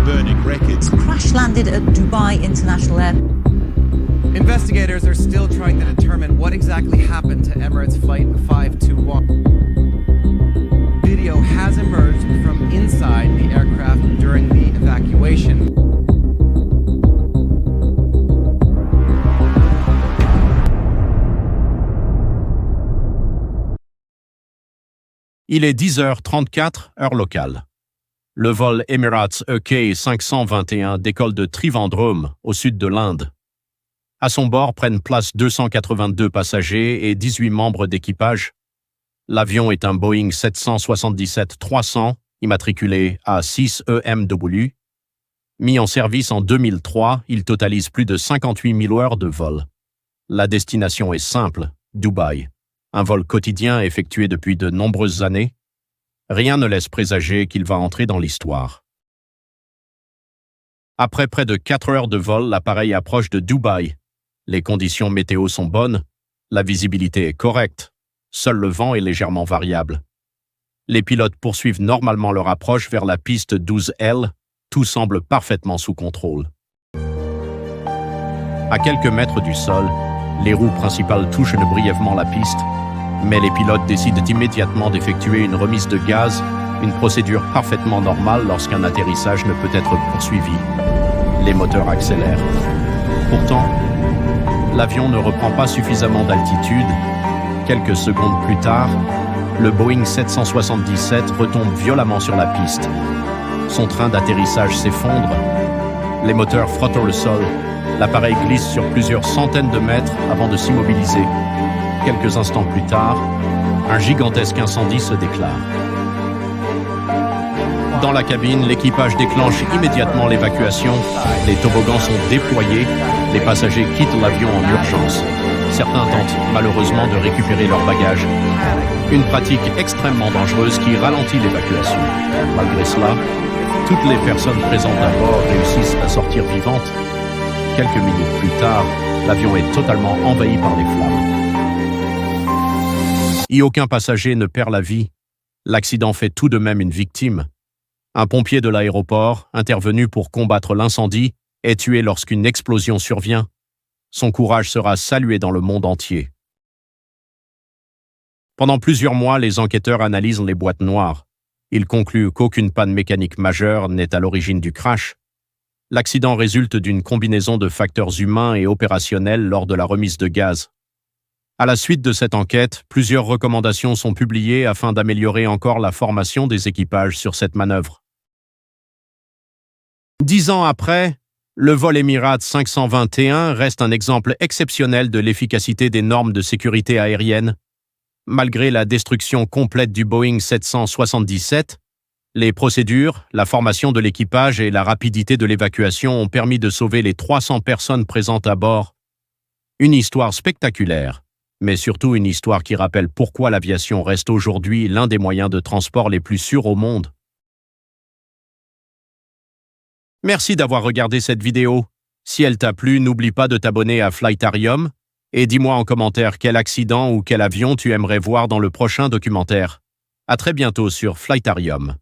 burning records. Crash landed at Dubai International Airport. Investigators are still trying to determine what exactly happened to Emirates Flight 521. Video has emerged from inside the aircraft during the evacuation. Il est 10h34, heure locale. Le vol Emirates EK 521 décolle de Trivandrum, au sud de l'Inde. À son bord prennent place 282 passagers et 18 membres d'équipage. L'avion est un Boeing 777-300, immatriculé A6EMW. Mis en service en 2003, il totalise plus de 58 000 heures de vol. La destination est simple, Dubaï. Un vol quotidien effectué depuis de nombreuses années. Rien ne laisse présager qu'il va entrer dans l'histoire. Après près de 4 heures de vol, l'appareil approche de Dubaï. Les conditions météo sont bonnes, la visibilité est correcte, seul le vent est légèrement variable. Les pilotes poursuivent normalement leur approche vers la piste 12L, tout semble parfaitement sous contrôle. À quelques mètres du sol, les roues principales touchent brièvement la piste, mais les pilotes décident immédiatement d'effectuer une remise de gaz, une procédure parfaitement normale lorsqu'un atterrissage ne peut être poursuivi. Les moteurs accélèrent. Pourtant, l'avion ne reprend pas suffisamment d'altitude. Quelques secondes plus tard, le Boeing 777 retombe violemment sur la piste. Son train d'atterrissage s'effondre. Les moteurs frottent le sol. L'appareil glisse sur plusieurs centaines de mètres avant de s'immobiliser. Quelques instants plus tard, un gigantesque incendie se déclare. Dans la cabine, l'équipage déclenche immédiatement l'évacuation. Les toboggans sont déployés. Les passagers quittent l'avion en urgence. Certains tentent malheureusement de récupérer leurs bagages. Une pratique extrêmement dangereuse qui ralentit l'évacuation. Malgré cela, toutes les personnes présentes à bord réussissent à sortir vivantes. Quelques minutes plus tard, l'avion est totalement envahi par les flammes. Et aucun passager ne perd la vie. L'accident fait tout de même une victime. Un pompier de l'aéroport, intervenu pour combattre l'incendie, est tué lorsqu'une explosion survient. Son courage sera salué dans le monde entier. Pendant plusieurs mois, les enquêteurs analysent les boîtes noires. Ils concluent qu'aucune panne mécanique majeure n'est à l'origine du crash. L'accident résulte d'une combinaison de facteurs humains et opérationnels lors de la remise de gaz. À la suite de cette enquête, plusieurs recommandations sont publiées afin d'améliorer encore la formation des équipages sur cette manœuvre. 10 ans après, le vol Emirates 521 reste un exemple exceptionnel de l'efficacité des normes de sécurité aérienne. Malgré la destruction complète du Boeing 777, les procédures, la formation de l'équipage et la rapidité de l'évacuation ont permis de sauver les 300 personnes présentes à bord. Une histoire spectaculaire, mais surtout une histoire qui rappelle pourquoi l'aviation reste aujourd'hui l'un des moyens de transport les plus sûrs au monde. Merci d'avoir regardé cette vidéo. Si elle t'a plu, n'oublie pas de t'abonner à Flightarium et dis-moi en commentaire quel accident ou quel avion tu aimerais voir dans le prochain documentaire. À très bientôt sur Flightarium.